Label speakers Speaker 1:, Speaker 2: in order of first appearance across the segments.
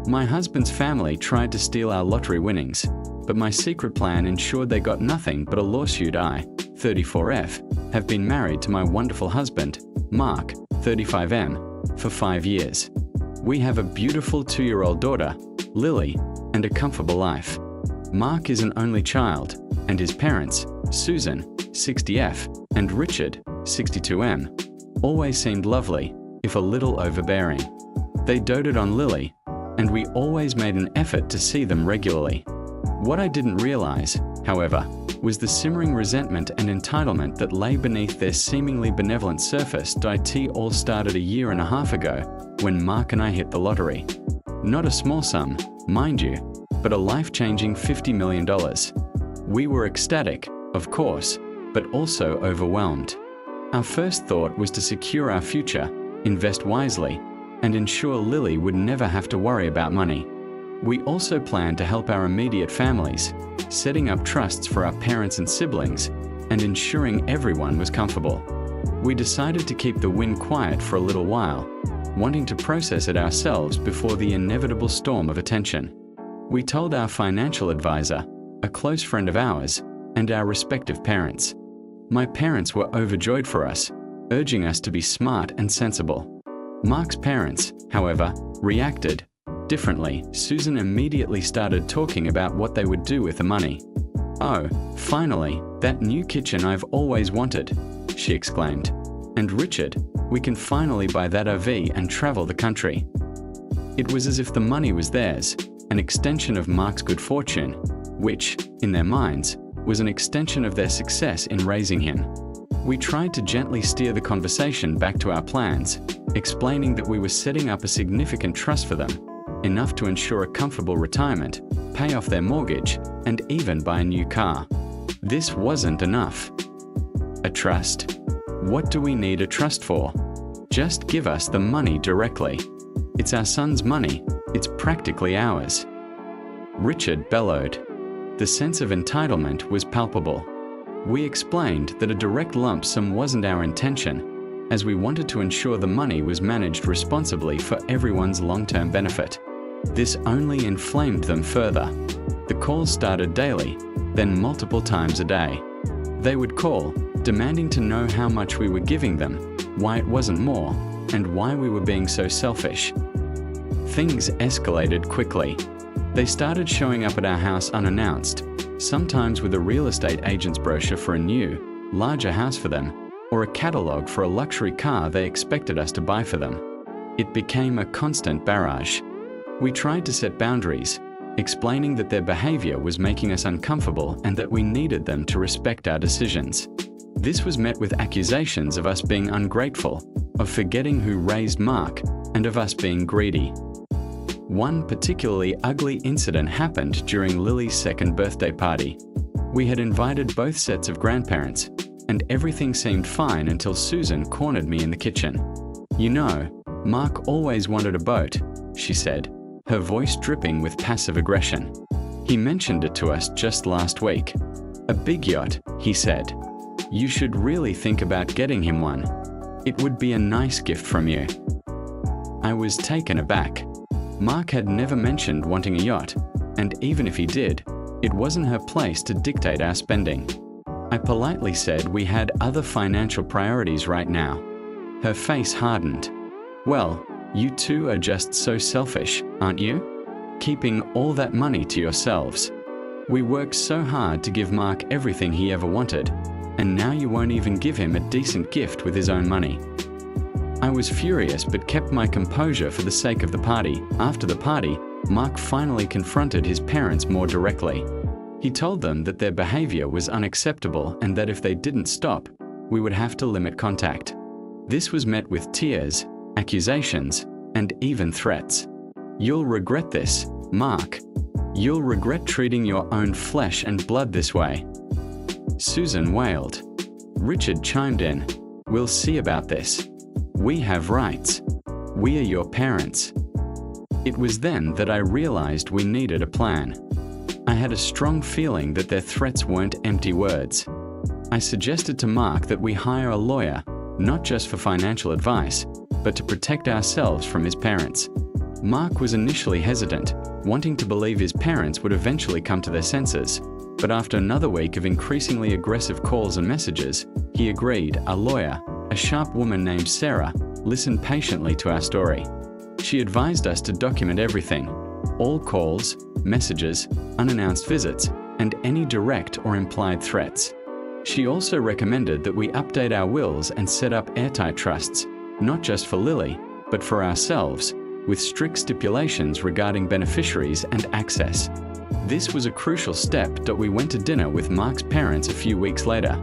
Speaker 1: My husband's family tried to steal our lottery winnings, but my secret plan ensured they got nothing but a lawsuit. I, 34F, have been married to my wonderful husband, Mark, 35M, for 5 years. We have a beautiful 2-year-old daughter, Lily, and a comfortable life. Mark is an only child, and his parents, Susan, 60F, and Richard, 62M, always seemed lovely, if a little overbearing. They doted on Lily, and we always made an effort to see them regularly. What I didn't realize, however, was the simmering resentment and entitlement that lay beneath their seemingly benevolent surface. It all started a year and a half ago, when Mark and I hit the lottery. Not a small sum, mind you, but a life-changing $50 million. We were ecstatic, of course, but also overwhelmed. Our first thought was to secure our future, invest wisely, and ensure Lily would never have to worry about money. We also planned to help our immediate families, setting up trusts for our parents and siblings, and ensuring everyone was comfortable. We decided to keep the win quiet for a little while, wanting to process it ourselves before the inevitable storm of attention. We told our financial advisor, a close friend of ours, and our respective parents. My parents were overjoyed for us, urging us to be smart and sensible. Mark's parents, however, reacted differently. Susan immediately started talking about what they would do with the money. "Oh, finally, that new kitchen I've always wanted," she exclaimed. "And Richard, we can finally buy that RV and travel the country." It was as if the money was theirs, an extension of Mark's good fortune, which, in their minds, was an extension of their success in raising him. We tried to gently steer the conversation back to our plans, explaining that we were setting up a significant trust for them, enough to ensure a comfortable retirement, pay off their mortgage, and even buy a new car. This wasn't enough. A trust? What do we need a trust for? Just give us the money directly. It's our son's money. It's practically ours. Richard bellowed. The sense of entitlement was palpable. We explained that a direct lump sum wasn't our intention, as we wanted to ensure the money was managed responsibly for everyone's long-term benefit. This only inflamed them further. The calls started daily, then multiple times a day. They would call, demanding to know how much we were giving them, why it wasn't more, and why we were being so selfish. Things escalated quickly. They started showing up at our house unannounced, sometimes with a real estate agent's brochure for a new, larger house for them, or a catalogue for a luxury car they expected us to buy for them. It became a constant barrage. We tried to set boundaries, explaining that their behaviour was making us uncomfortable and that we needed them to respect our decisions. This was met with accusations of us being ungrateful, of forgetting who raised Mark, and of us being greedy. One particularly ugly incident happened during Lily's second birthday party. We had invited both sets of grandparents, and everything seemed fine until Susan cornered me in the kitchen. "You know, Mark always wanted a boat," she said, her voice dripping with passive aggression. "He mentioned it to us just last week. A big yacht," he said. "You should really think about getting him one. It would be a nice gift from you." I was taken aback. Mark had never mentioned wanting a yacht, and even if he did, it wasn't her place to dictate our spending. I politely said we had other financial priorities right now. Her face hardened. "Well, you two are just so selfish, aren't you? Keeping all that money to yourselves. We worked so hard to give Mark everything he ever wanted, and now you won't even give him a decent gift with his own money." I was furious but kept my composure for the sake of the party. After the party, Mark finally confronted his parents more directly. He told them that their behavior was unacceptable and that if they didn't stop, we would have to limit contact. This was met with tears, accusations, and even threats. "You'll regret this, Mark. You'll regret treating your own flesh and blood this way." Susan wailed. Richard chimed in. "We'll see about this. We have rights. We are your parents." It was then that I realized we needed a plan. I had a strong feeling that their threats weren't empty words. I suggested to Mark that we hire a lawyer, not just for financial advice, but to protect ourselves from his parents. Mark was initially hesitant, wanting to believe his parents would eventually come to their senses. But after another week of increasingly aggressive calls and messages, he agreed. Our lawyer, a sharp woman named Sarah, listened patiently to our story. She advised us to document everything: all calls, messages, unannounced visits, and any direct or implied threats. She also recommended that we update our wills and set up airtight trusts, not just for Lily, but for ourselves, with strict stipulations regarding beneficiaries and access. This was a crucial step that we went to dinner with Mark's parents a few weeks later,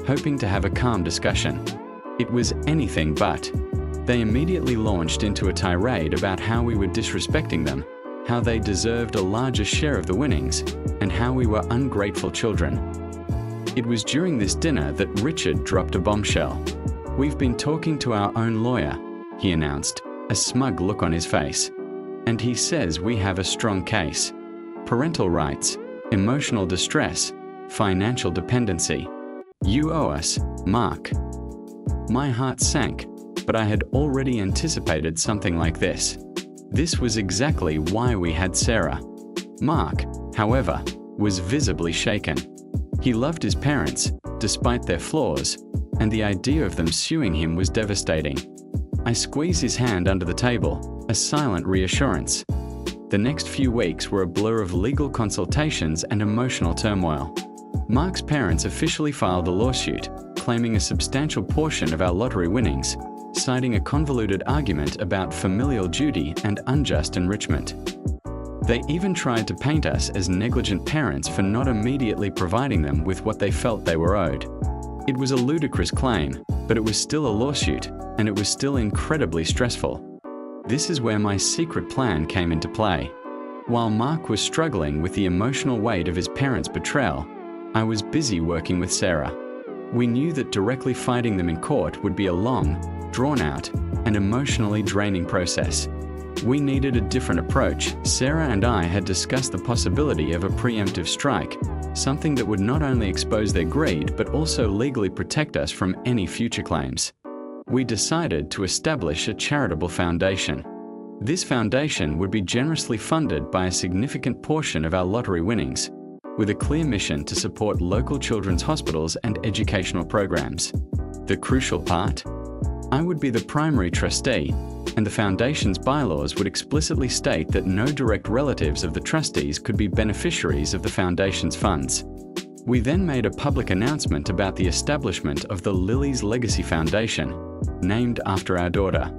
Speaker 1: hoping to have a calm discussion. It was anything but. They immediately launched into a tirade about how we were disrespecting them, how they deserved a larger share of the winnings, and how we were ungrateful children. It was during this dinner that Richard dropped a bombshell. "We've been talking to our own lawyer," he announced, a smug look on his face. "And he says we have a strong case. Parental rights, emotional distress, financial dependency. You owe us, Mark." My heart sank, but I had already anticipated something like this. This was exactly why we had Sarah. Mark, however, was visibly shaken. He loved his parents, despite their flaws, and the idea of them suing him was devastating. I squeezed his hand under the table, a silent reassurance. The next few weeks were a blur of legal consultations and emotional turmoil. Mark's parents officially filed a lawsuit, claiming a substantial portion of our lottery winnings, citing a convoluted argument about familial duty and unjust enrichment. They even tried to paint us as negligent parents for not immediately providing them with what they felt they were owed. It was a ludicrous claim, but it was still a lawsuit, and it was still incredibly stressful. This is where my secret plan came into play. While Mark was struggling with the emotional weight of his parents' betrayal, I was busy working with Sarah. We knew that directly fighting them in court would be a long, drawn-out, and emotionally draining process. We needed a different approach. Sarah and I had discussed the possibility of a preemptive strike, something that would not only expose their greed but also legally protect us from any future claims. We decided to establish a charitable foundation. This foundation would be generously funded by a significant portion of our lottery winnings, with a clear mission to support local children's hospitals and educational programs. The crucial part? I would be the primary trustee, and the foundation's bylaws would explicitly state that no direct relatives of the trustees could be beneficiaries of the foundation's funds. We then made a public announcement about the establishment of the Lily's Legacy Foundation, named after our daughter.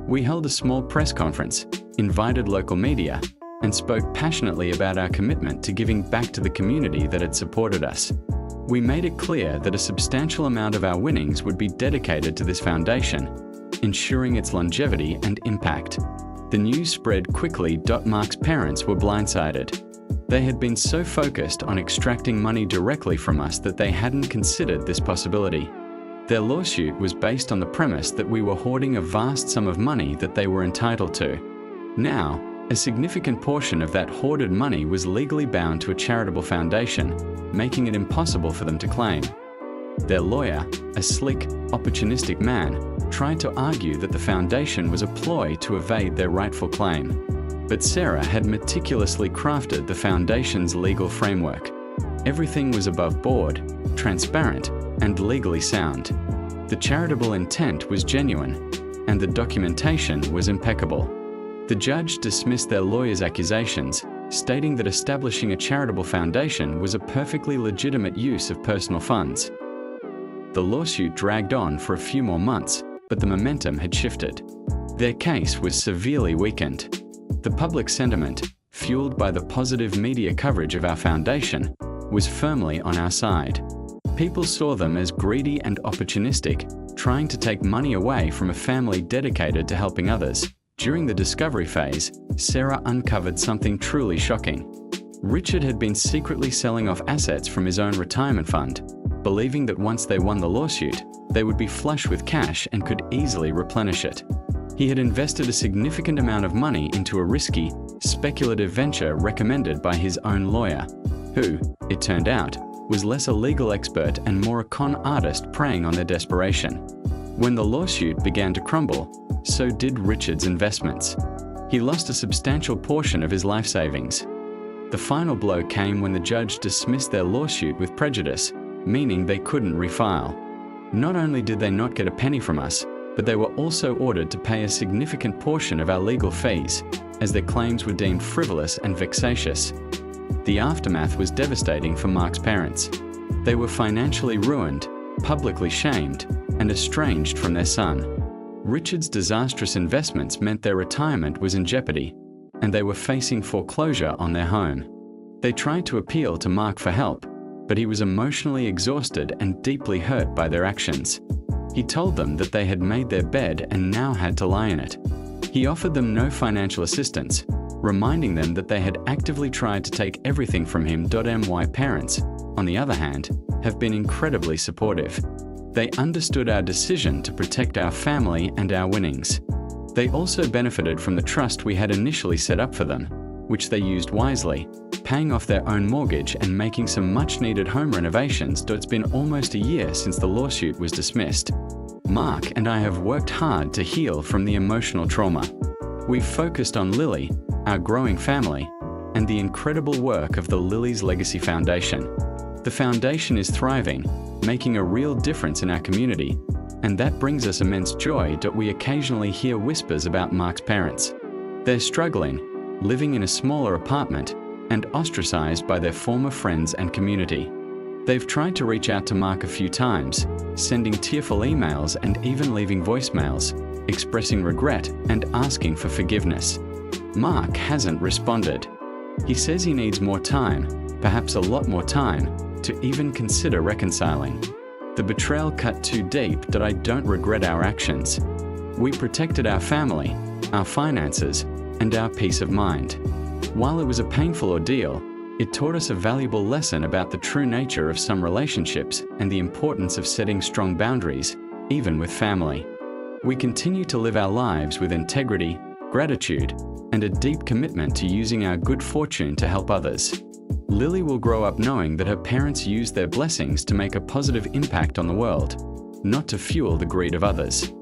Speaker 1: We held a small press conference, invited local media, and spoke passionately about our commitment to giving back to the community that had supported us. We made it clear that a substantial amount of our winnings would be dedicated to this foundation, ensuring its longevity and impact. The news spread quickly. Mark's parents were blindsided. They had been so focused on extracting money directly from us that they hadn't considered this possibility. Their lawsuit was based on the premise that we were hoarding a vast sum of money that they were entitled to. Now, a significant portion of that hoarded money was legally bound to a charitable foundation, making it impossible for them to claim. Their lawyer, a slick, opportunistic man, tried to argue that the foundation was a ploy to evade their rightful claim. But Sarah had meticulously crafted the foundation's legal framework. Everything was above board, transparent, and legally sound. The charitable intent was genuine, and the documentation was impeccable. The judge dismissed their lawyer's accusations, stating that establishing a charitable foundation was a perfectly legitimate use of personal funds. The lawsuit dragged on for a few more months, but the momentum had shifted. Their case was severely weakened. The public sentiment, fueled by the positive media coverage of our foundation, was firmly on our side. People saw them as greedy and opportunistic, trying to take money away from a family dedicated to helping others. During the discovery phase, Sarah uncovered something truly shocking. Richard had been secretly selling off assets from his own retirement fund, believing that once they won the lawsuit, they would be flush with cash and could easily replenish it. He had invested a significant amount of money into a risky, speculative venture recommended by his own lawyer, who, it turned out, was less a legal expert and more a con artist preying on their desperation. When the lawsuit began to crumble, so did Richard's investments. He lost a substantial portion of his life savings. The final blow came when the judge dismissed their lawsuit with prejudice, meaning they couldn't refile. Not only did they not get a penny from us, but they were also ordered to pay a significant portion of our legal fees, as their claims were deemed frivolous and vexatious. The aftermath was devastating for Mark's parents. They were financially ruined, publicly shamed, and estranged from their son. Richard's disastrous investments meant their retirement was in jeopardy, and they were facing foreclosure on their home. They tried to appeal to Mark for help, but he was emotionally exhausted and deeply hurt by their actions. He told them that they had made their bed and now had to lie in it. He offered them no financial assistance, reminding them that they had actively tried to take everything from him. My parents, on the other hand, have been incredibly supportive. They understood our decision to protect our family and our winnings. They also benefited from the trust we had initially set up for them, which they used wisely, paying off their own mortgage and making some much-needed home renovations. It's been almost a year since the lawsuit was dismissed. Mark and I have worked hard to heal from the emotional trauma. We've focused on Lily, our growing family, and the incredible work of the Lily's Legacy Foundation. The foundation is thriving, making a real difference in our community, and that brings us immense joy. We occasionally hear whispers about Mark's parents. They're struggling, living in a smaller apartment, and ostracized by their former friends and community. They've tried to reach out to Mark a few times, sending tearful emails and even leaving voicemails, expressing regret and asking for forgiveness. Mark hasn't responded. He says he needs more time, perhaps a lot more time, to even consider reconciling. The betrayal cut too deep that I don't regret our actions. We protected our family, our finances, and our peace of mind. While it was a painful ordeal, it taught us a valuable lesson about the true nature of some relationships and the importance of setting strong boundaries, even with family. We continue to live our lives with integrity, gratitude, and a deep commitment to using our good fortune to help others. Lily will grow up knowing that her parents used their blessings to make a positive impact on the world, not to fuel the greed of others.